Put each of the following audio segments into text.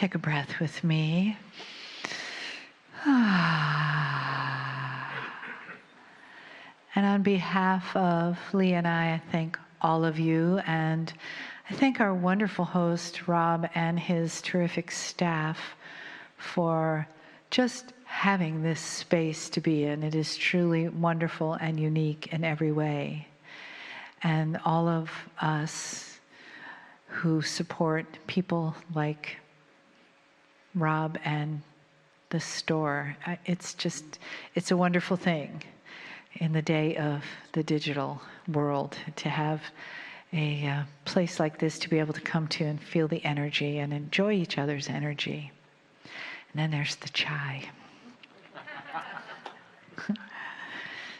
Take a breath with me. And on behalf of Lee and I thank all of you, and I thank our wonderful host, Rob, and his terrific staff for just having this space to be in. It is truly wonderful and unique in every way. And all of us who support people like Rob and the store, it's a wonderful thing in the day of the digital world to have a place like this to be able to come to and feel the energy and enjoy each other's energy. And then there's the chai.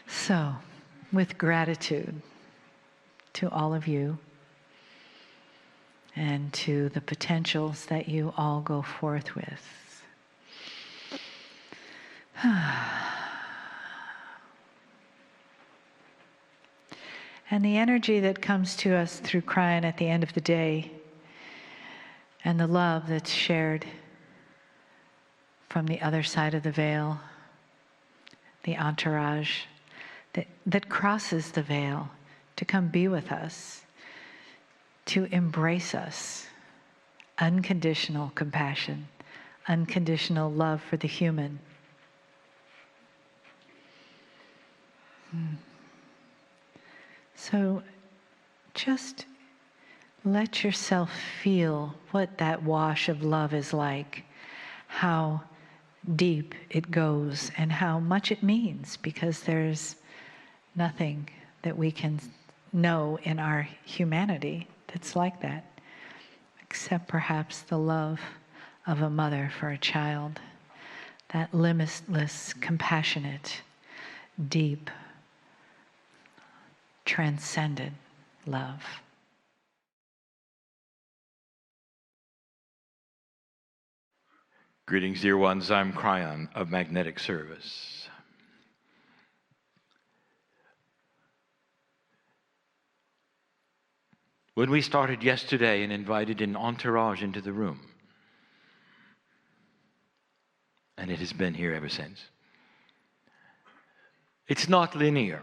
So, with gratitude to all of you and to the potentials that you all go forth with. And the energy that comes to us through Kryon at the end of the day, and the love that's shared from the other side of the veil, the entourage that crosses the veil to come be with us, to embrace us. Unconditional compassion, unconditional love for the human. So just let yourself feel what that wash of love is like, how deep it goes and how much it means, because there's nothing that we can know in our humanity that's like that, except perhaps the love of a mother for a child, that limitless, compassionate, deep, transcendent love. Greetings, dear ones. I'm Kryon of Magnetic Service. When we started yesterday and invited an entourage into the room, and it has been here ever since, it's not linear,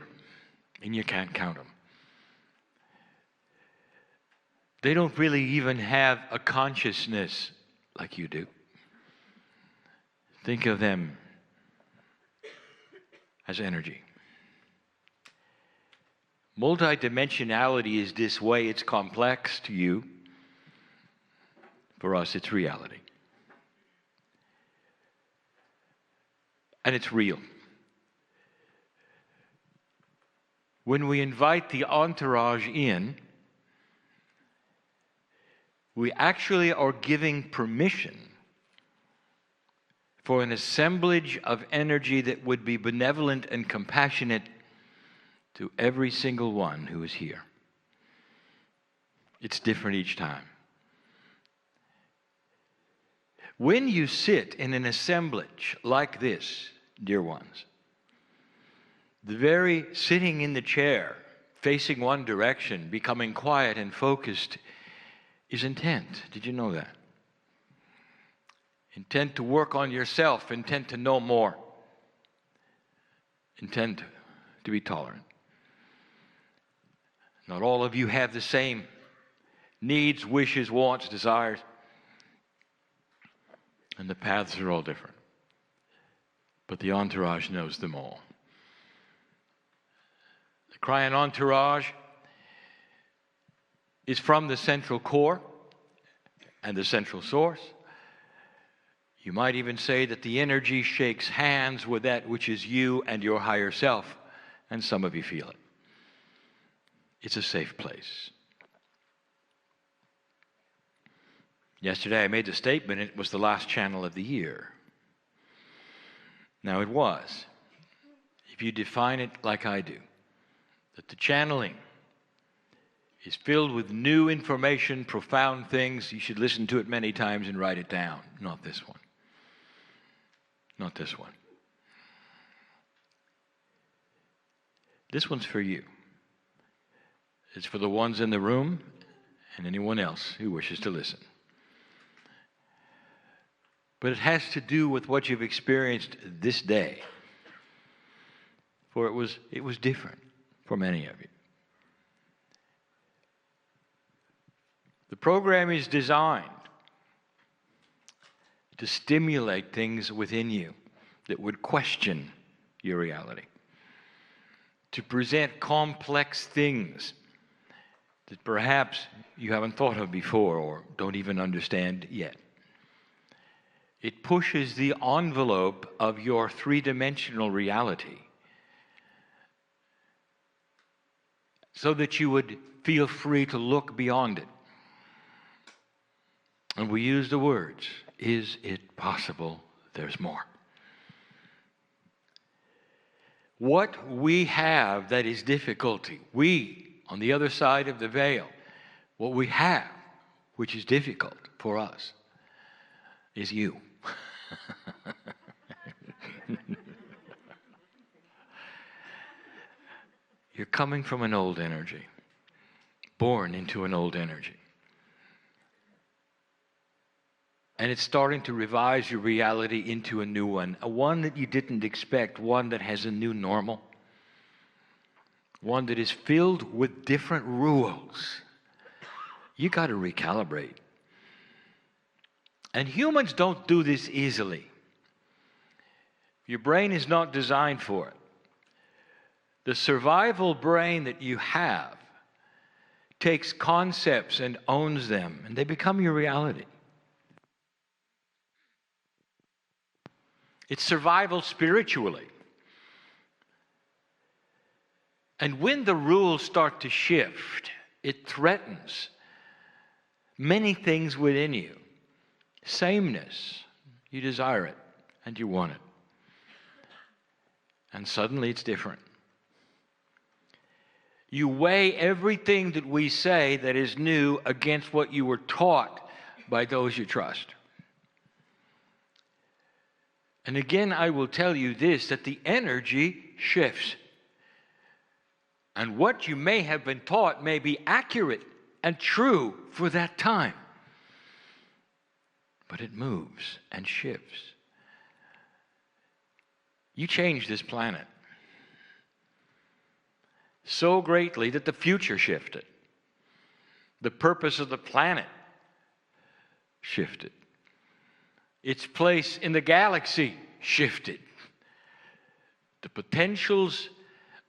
and you can't count them. They don't really even have a consciousness like you do. Think of them as energy. Multidimensionality is this way. It's complex to you. For us, it's reality. And it's real. When we invite the entourage in, we actually are giving permission for an assemblage of energy that would be benevolent and compassionate to every single one who is here. It's different each time. When you sit in an assemblage like this, dear ones, the very sitting in the chair, facing one direction, becoming quiet and focused, is intent. Did you know that? Intent to work on yourself, intent to know more, intent to be tolerant. Not all of you have the same needs, wishes, wants, desires, and the paths are all different. But the entourage knows them all. The Kryon entourage is from the central core and the central source. You might even say that the energy shakes hands with that which is you and your higher self, and some of you feel it. It's a safe place. Yesterday I made the statement it was the last channel of the year. Now it was. If you define it like I do, that the channeling is filled with new information, profound things, you should listen to it many times and write it down. Not this one. Not this one. This one's for you. It's for the ones in the room and anyone else who wishes to listen. but it has to do with what you've experienced this day. For it was different for many of you. The program is designed to stimulate things within you that would question your reality, to present complex things that perhaps you haven't thought of before or don't even understand yet. It pushes the envelope of your three-dimensional reality so that you would feel free to look beyond it. And we use the words, is it possible there's more? What we have that is difficulty, we, on the other side of the veil, what we have, which is difficult for us, is you. You're coming from an old energy, born into an old energy. And it's starting to revise your reality into a new one, a one that you didn't expect, one that has a new normal, one that is filled with different rules. You got to recalibrate. And humans don't do this easily. Your brain is not designed for it. The survival brain that you have takes concepts and owns them, and they become your reality. It's survival spiritually. And when the rules start to shift, it threatens many things within you. Sameness, you desire it and you want it. And suddenly it's different. You weigh everything that we say that is new against what you were taught by those you trust. And again, I will tell you this, that the energy shifts. And what you may have been taught may be accurate and true for that time. But it moves and shifts. You change this planet so greatly that the future shifted. The purpose of the planet shifted. Its place in the galaxy shifted. The potentials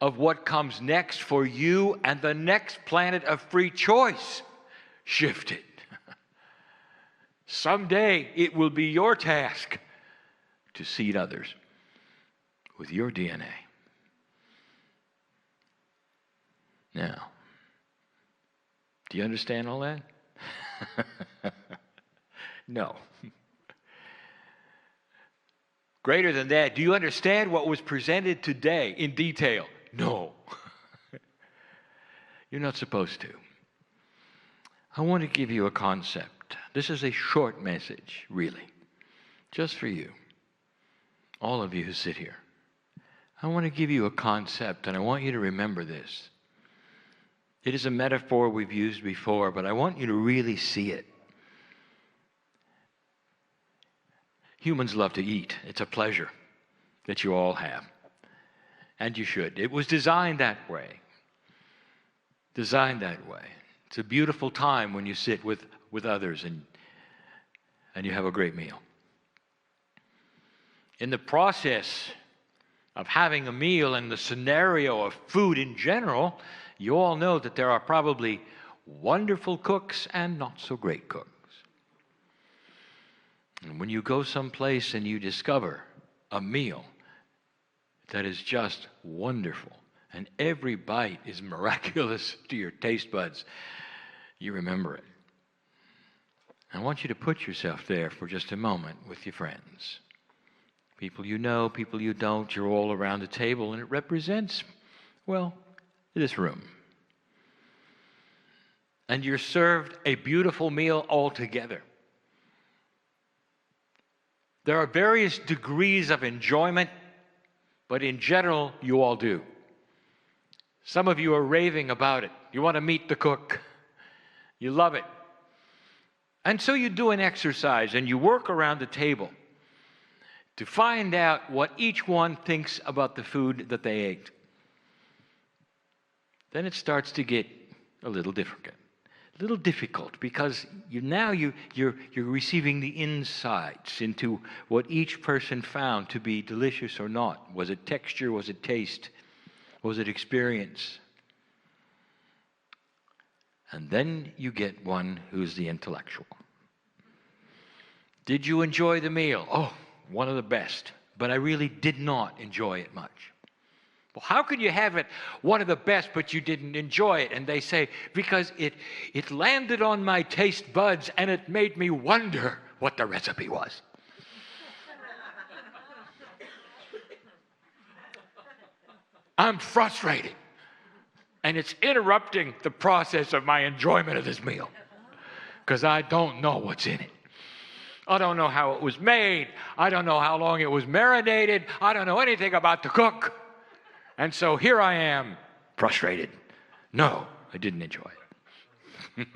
of what comes next for you and the next planet of free choice shifted. Someday it will be your task to seed others with your DNA. Now, do you understand all that? No. Greater than that, do you understand what was presented today in detail? No. You're not supposed to. I want to give you a concept. This is a short message, really, just for you, all of you who sit here. I want to give you a concept, and I want you to remember this. It is a metaphor we've used before, but I want you to really see it. Humans love to eat. It's a pleasure that you all have. And you should. It was designed that way. Designed that way. It's a beautiful time when you sit with others and you have a great meal. In the process of having a meal and the scenario of food in general, you all know that there are probably wonderful cooks and not so great cooks. And when you go someplace and you discover a meal that is just wonderful, and every bite is miraculous to your taste buds, you remember it. I want you to put yourself there for just a moment with your friends. People you know, people you don't, you're all around the table, and it represents, well, this room. And you're served a beautiful meal all together. There are various degrees of enjoyment, but in general, you all do. Some of you are raving about it. You want to meet the cook. You love it. And so you do an exercise and you work around the table to find out what each one thinks about the food that they ate. Then it starts to get a little difficult, because you're receiving the insights into what each person found to be delicious or not. Was it texture? Was it taste? Was it experience? And then you get one who's the intellectual. Did you enjoy the meal? Oh, one of the best. But I really did not enjoy it much. Well, how could you have it one of the best, but you didn't enjoy it? And they say, because it landed on my taste buds and it made me wonder what the recipe was. I'm frustrated. And it's interrupting the process of my enjoyment of this meal, because I don't know what's in it. I don't know how it was made. I don't know how long it was marinated. I don't know anything about the cook. And so here I am, frustrated. No, I didn't enjoy it.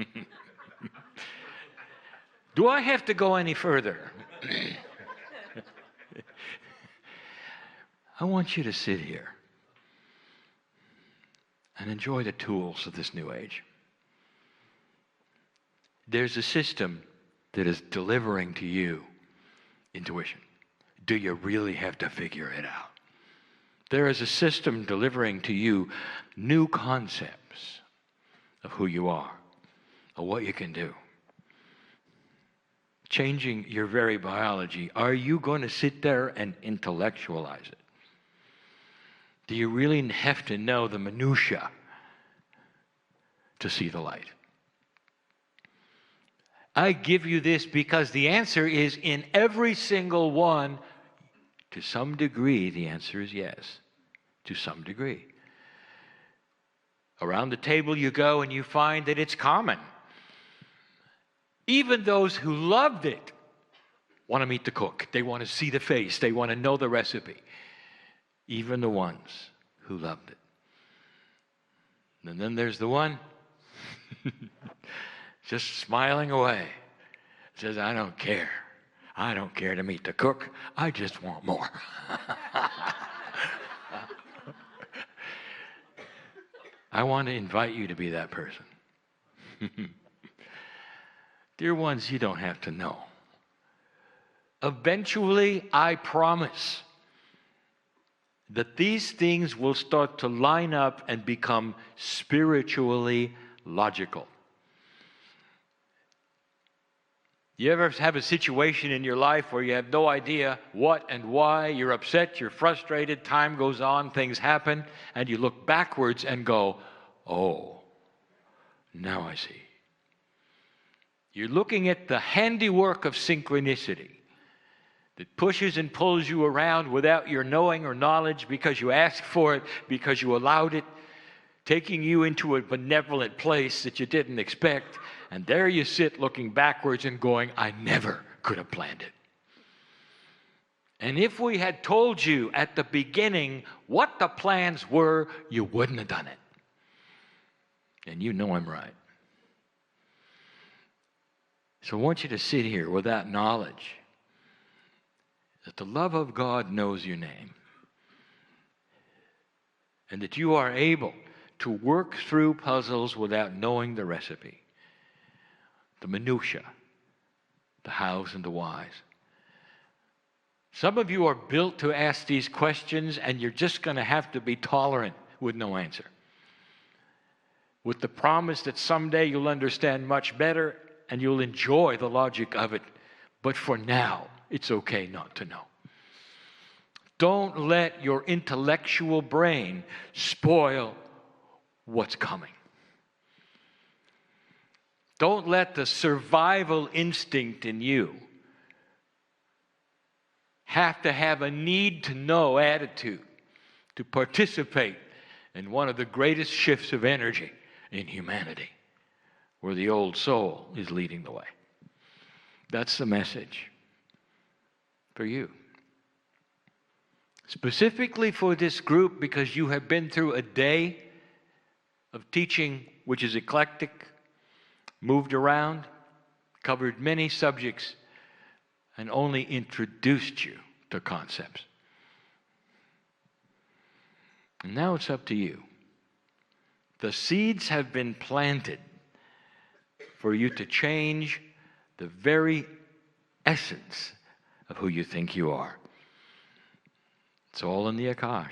Do I have to go any further? I want you to sit here and enjoy the tools of this new age. There's a system that is delivering to you intuition. Do you really have to figure it out? There is a system delivering to you new concepts of who you are, of what you can do. Changing your very biology. Are you going to sit there and intellectualize it? Do you really have to know the minutia to see the light? I give you this because the answer is in every single one. To some degree, the answer is yes. To some degree. Around the table you go and you find that it's common. Even those who loved it want to meet the cook. They want to see the face. They want to know the recipe. Even the ones who loved it. And then there's the one just smiling away. Says, I don't care. I don't care to meet the cook. I just want more. I want to invite you to be that person. Dear ones, you don't have to know. Eventually, I promise that these things will start to line up and become spiritually logical. You ever have a situation in your life where you have no idea what and why, you're upset, you're frustrated, time goes on, things happen, and you look backwards and go, oh, now I see. You're looking at the handiwork of synchronicity that pushes and pulls you around without your knowing or knowledge, because you asked for it, because you allowed it, taking you into a benevolent place that you didn't expect. And there you sit looking backwards and going, I never could have planned it. And if we had told you at the beginning what the plans were, you wouldn't have done it. And you know I'm right. So I want you to sit here with that knowledge that the love of God knows your name, and that you are able to work through puzzles without knowing the recipe, the minutia, the hows and the whys. Some of you are built to ask these questions, and you're just going to have to be tolerant with no answer, with the promise that someday you'll understand much better and you'll enjoy the logic of it. But for now, it's okay not to know. Don't let your intellectual brain spoil what's coming. Don't let the survival instinct in you have to have a need-to-know attitude to participate in one of the greatest shifts of energy in humanity, where the old soul is leading the way. That's the message for you. Specifically for this group, because you have been through a day of teaching which is eclectic, moved around, covered many subjects, and only introduced you the concepts. And now it's up to you. The seeds have been planted for you to change the very essence of who you think you are. It's all in the Akash.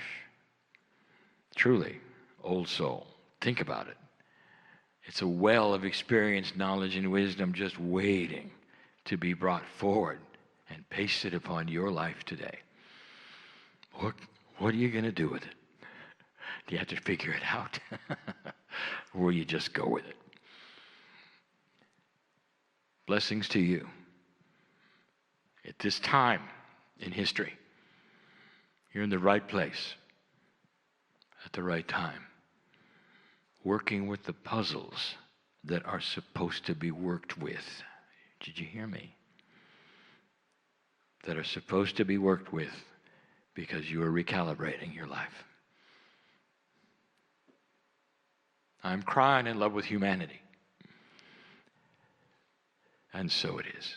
Truly, old soul. Think about it. It's a well of experience, knowledge, and wisdom just waiting to be brought forward and pasted upon your life today. What are you going to do with it? Do you have to figure it out? Or will you just go with it? Blessings to you. At this time in history, you're in the right place at the right time, working with the puzzles that are supposed to be worked with. Did you hear me? That are supposed to be worked with because you are recalibrating your life. I'm crying in love with humanity. And so it is.